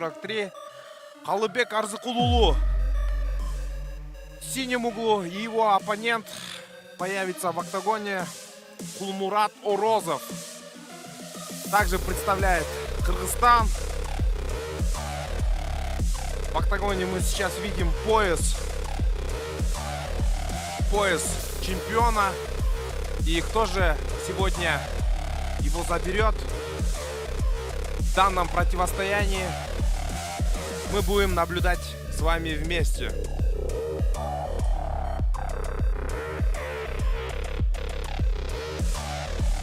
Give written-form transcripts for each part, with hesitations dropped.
43. Халыбек Арзыкулулу в синем углу. И его оппонент появится в октагоне. Кулмурат Орозов. Также представляет Кыргызстан. В октагоне мы сейчас видим пояс чемпиона. И кто же сегодня его заберет в данном противостоянии, мы будем наблюдать с вами вместе.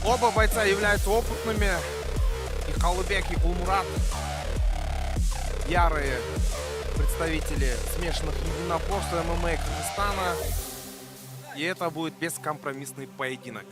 Оба бойца являются опытными. И Халыбек, и Кулмурат ярые представители смешанных единоборств ММА Кыргызстана. И это будет бескомпромиссный поединок.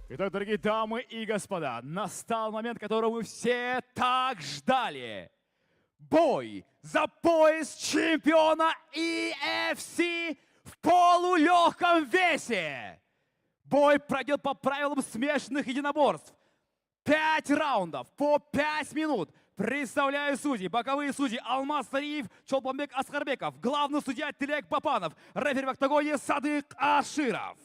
Итак, дорогие дамы и господа, настал момент, которого мы все так ждали. Бой за пояс чемпиона EFC в полулегком весе. Бой пройдет по правилам смешанных единоборств. 5 раундов по 5 минут. Представляю судьи. Боковые судьи Алмаз Сариев, Чолпанбек Аскарбеков. Главный судья Тилек Папанов. Рефери в октагоне Садык Аширов.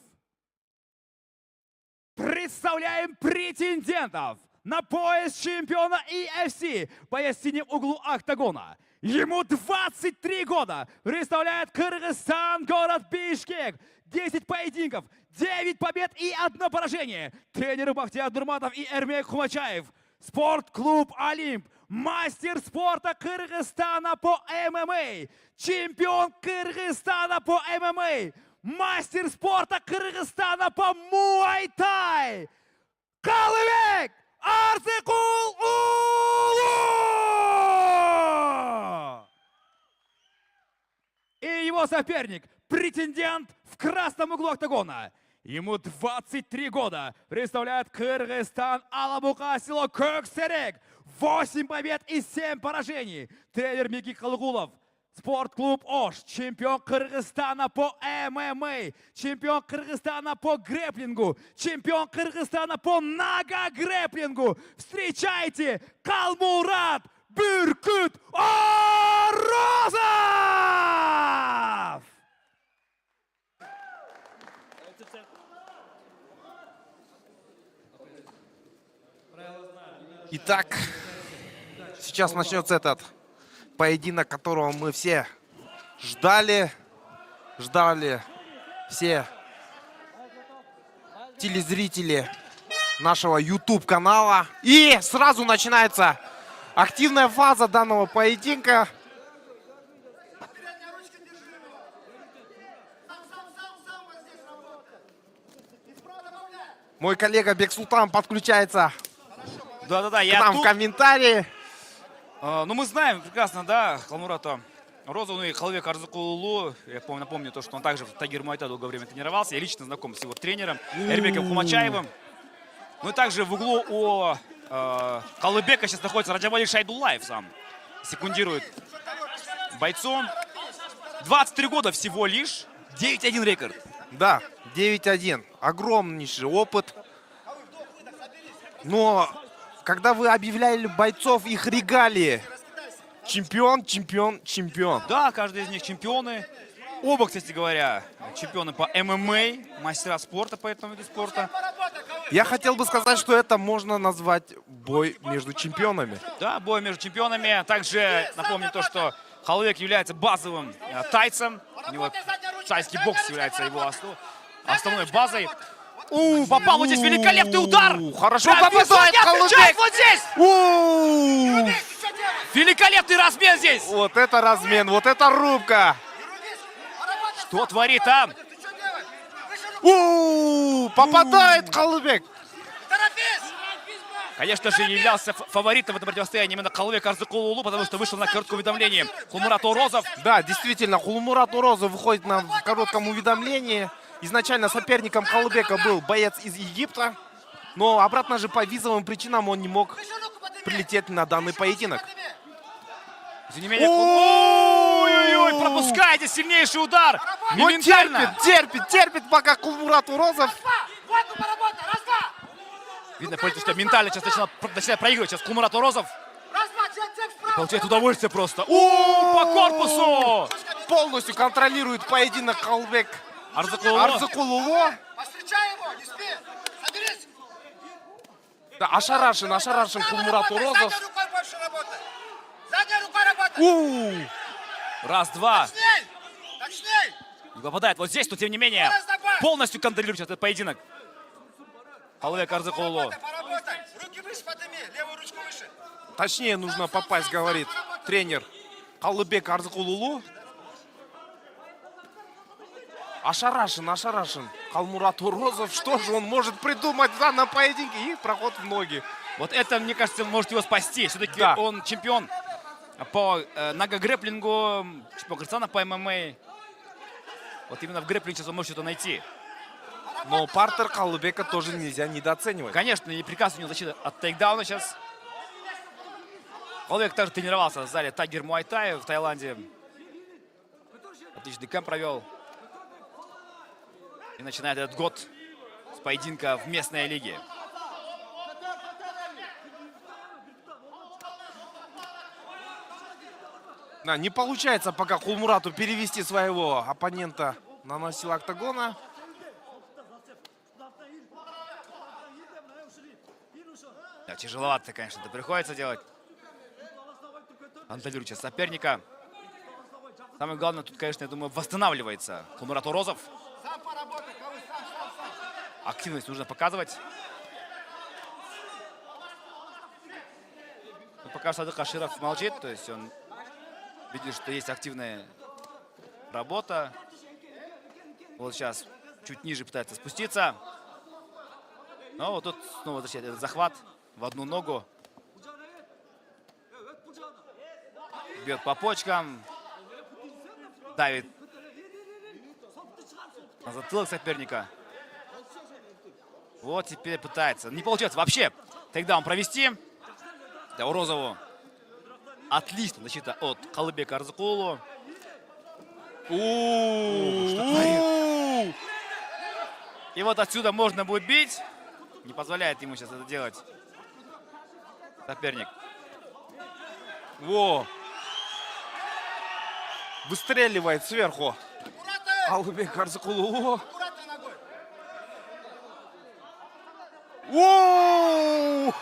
Представляем претендентов на пояс чемпиона EFC. Боец в синем углу октагона. Ему 23 года. Представляет Кыргызстан, город Бишкек. 10 поединков, 9 побед и 1 поражение. Тренеры Бахтияр Нурматов и Эрмек Хумачаев. Спортклуб Олимп. Мастер спорта Кыргызстана по ММА. Чемпион Кыргызстана по ММА. Мастер спорта Кыргызстана по муай-тай. Халыбек Арзыкулулу! И его соперник, претендент в красном углу октагона. Ему 23 года. Представляет Кыргызстан Алабукасило Көксерек. 8 побед и 7 поражений. Тренер Мики Халгулов. Спортклуб Ош, чемпион Кыргызстана по ММА, чемпион Кыргызстана по грэплингу, чемпион Кыргызстана по нога-грэплингу. Встречайте, Калмурат Бүркүт Орозов! Итак, сейчас начнется этот поединок, которого мы все ждали все телезрители нашего YouTube-канала. И сразу начинается активная фаза данного поединка. Мой коллега Бексултан подключается Да-да-да, к я нам в тут. комментарии. Ну, мы знаем прекрасно, да, Халмурата Розову и Халыбек Арзыкулулу. Я напомню то, что он также в Тагир Муай Тай долгое время тренировался. Я лично знаком с его тренером Эрбеком Хумачаевым. Ну и также в углу у Халыбека сейчас находится Раджабали Шайдуллаев сам. Секундирует бойцом. 23 года всего лишь. 9-1 рекорд. Да, 9-1. Огромнейший опыт. Но когда вы объявляли бойцов их регалии, чемпион, чемпион, чемпион. Да, каждый из них чемпионы. Оба, кстати говоря, чемпионы по ММА, мастера спорта по этому виду спорта. Я хотел бы сказать, что это можно назвать бой между чемпионами. Да, бой между чемпионами. Также напомню то, что Халыбек является базовым тайцем. У него тайский бокс является его основной базой. Попал вот здесь великолепный удар. Хорошо Прям попадает везде отвечает Холубек. вот здесь. У, Великолепный размен здесь. Вот это размен, вот это рубка. Что творит там? Попадает Холубек. Конечно же, являлся фаворитом в этом противостоянии именно Холубек Арзыкулулу, потому что вышел на короткое уведомление Кулмурат Орозов. Да, действительно, Кулмурат Орозов выходит на коротком уведомлении. Изначально соперником Холубека был боец из Египта, но обратно же по визовым причинам он не мог прилететь на данный поединок. Тем не менее, ой-ой-ой, пропускает здесь сильнейший удар. Но Моментально. терпит, пока Кулмурат Орозов. Видно, что ментально сейчас начинает проигрывать. Сейчас Кулмурат Орозов получает удовольствие просто. По корпусу. Полностью контролирует поединок Холубек Арзыкулулу. Да, ошарашен Кулмурат Орозов. Раз, два. Не попадает вот здесь, но тем не менее полностью контролирует этот поединок. Холубек Арзыкулулу. Точнее нужно попасть, говорит тренер Холубек Арзыкулулу. Ошарашен Кулмурат Орозов. Что же он может придумать в данном поединке? И проход в ноги. Вот это, мне кажется, может его спасти. Все-таки Да. он чемпион по ногогрэпплингу, чемпион Кыргызстана по ММА. Вот именно в грэпплинге сейчас он может что-то найти. Но партер Холубека тоже нельзя недооценивать. Конечно, и прекрасно у него защита от тейкдауна сейчас. Холубек также тренировался в зале Tiger Muay Thai в Таиланде. Отличный кэмп провел. И начинает этот год с поединка в местной лиге. Да, не получается пока Кулмурату перевести своего оппонента на носил октагона. Да, тяжеловато, конечно, это приходится делать. Контролирует сейчас соперника. Самое главное тут, конечно, я думаю, восстанавливается Кулмурат Орозов. Активность нужно показывать. Но пока Садык Аширов молчит, то есть он видит, что есть активная работа. Вот сейчас чуть ниже пытается спуститься. Но вот тут снова возвращает этот захват в одну ногу. Бьет по почкам. Давит на затылок соперника. Вот теперь пытается. Не получается вообще тейкдаун провести. Да, Орозову. Отлично защита от Холубека Арзыкулулу. И вот отсюда можно будет бить. Не позволяет ему сейчас это делать соперник. Во! Выстреливает сверху Холубек Арзыкулулу. Воу!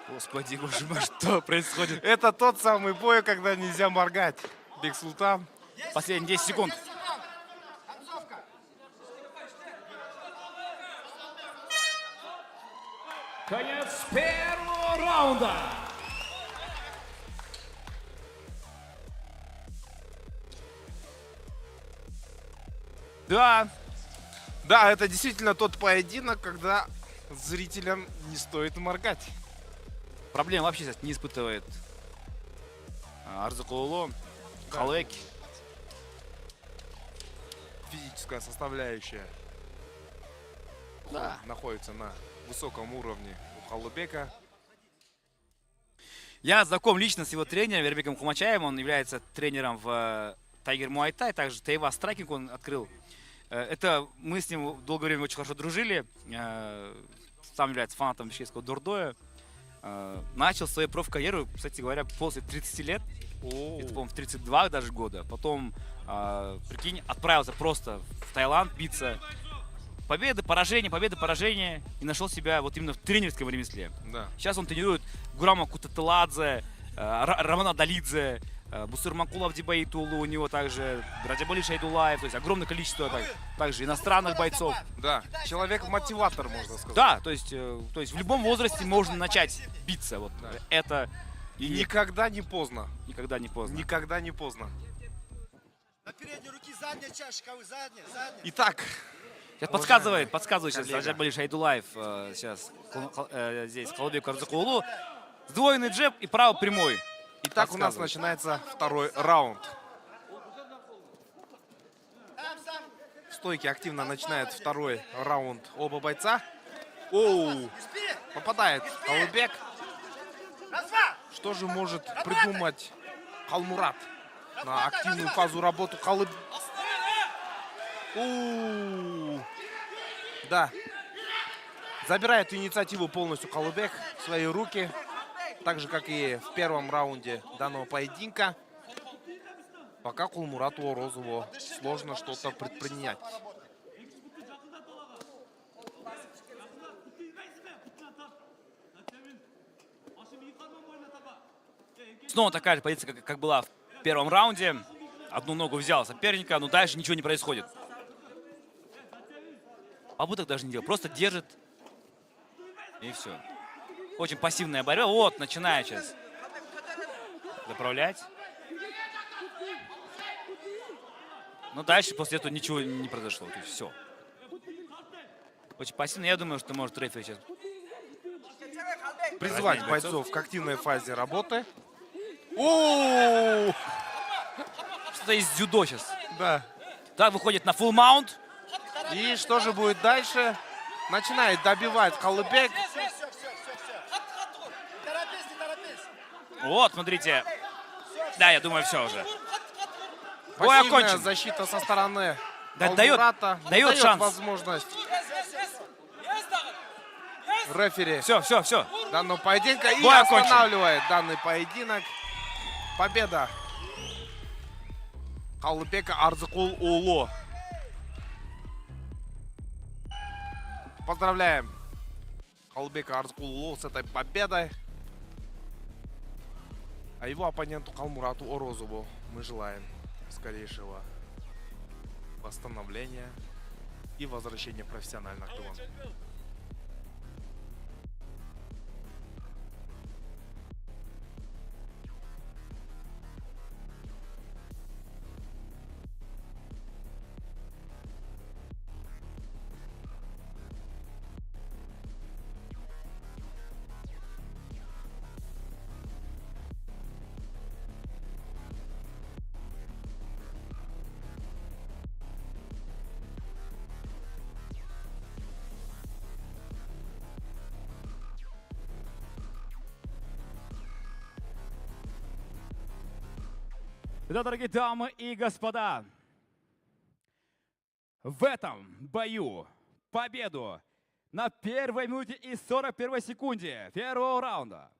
Господи, боже мой, что происходит? Это тот самый бой, когда нельзя моргать. Бексултан. Последние 10 секунд. Конец первого раунда. Да, Да, это действительно тот поединок, когда зрителям не стоит моргать. проблем вообще сейчас не испытывает Арзыкулулу. Да. Холубек. Физическая составляющая Да. находится на высоком уровне у Холубека. Я знаком лично с его тренером Эрбеком Хумачаевым. Он является тренером в Tiger Muay Thai. Также Тейва Страйкинг он открыл. Это мы с ним долгое время очень хорошо дружили. Сам является фанатом бишкекского дурдоя. Начал свою профкарьеру, кстати говоря, после 30 лет. Это, по-моему, в 32 даже года. Потом, прикинь, отправился просто в Таиланд биться. Победы, поражения. И нашел себя вот именно в тренерском ремесле. Да. Сейчас он тренирует Гурама Кутателадзе, Романа Далидзе, Бусыр Макулов Дибаитулу, у него также Раджабали Шайдулаев, то есть огромное количество также иностранных бойцов. Да, человек-мотиватор, можно сказать. Да, то есть в любом возрасте можно начать биться. Вот это И никогда не поздно. никогда не поздно. Никогда не поздно. На передней руки задняя чашка, задняя. Итак, Сейчас подсказывает сейчас коллега. Раджабали Шайдулаев сейчас здесь Калыбеку Арзыкулу. Сдвоенный джеб и право прямой. итак, у нас Подсказывает. начинается второй раунд. В стойке активно начинает второй раунд оба бойца. Оу, попадает Калыбек. Что же может придумать Халмурат на активную фазу работы Калыбек? Да. Забирает инициативу полностью Калыбек в свои руки. Так же, как и в первом раунде данного поединка. Пока Кулмурату Орозову сложно что-то предпринять. Снова такая же позиция, как была в первом раунде. Одну ногу взял соперника, но дальше ничего не происходит. Попыток даже не делал, просто держит. И все. Очень пассивная борьба. Вот, начинает сейчас заправлять. Но дальше после этого ничего не произошло. То есть все. Очень пассивно. Я думаю, что может рефери сейчас Призвать Разнять бойцов к активной фазе работы. О, что-то из дзюдо сейчас. да. Так, выходит на фулл маунт. И что же будет дальше? Начинает добивать Калыбек. Все. Торопись, не торопись. Вот, смотрите. Да, я думаю, все уже. Бой Пассивная окончен. защита со стороны Да, дает Калмурата. Не дает шанс. возможность рефери Все. данного поединка. И Бой окончен. останавливает данный поединок. Победа Калыбека Арзыкул Улу. Поздравляем Калыбека Арзыкул Улу с этой победой. А его оппоненту Калмурату Орозову мы желаем скорейшего восстановления и возвращения в профессиональный октагон. Итак, дорогие дамы и господа, в этом бою победу на первой минуте и 41 секунде первого раунда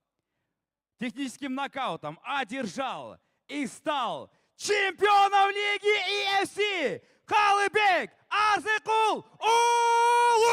техническим нокаутом одержал и стал чемпионом лиги EFC Калыбек Арзыкул Улу!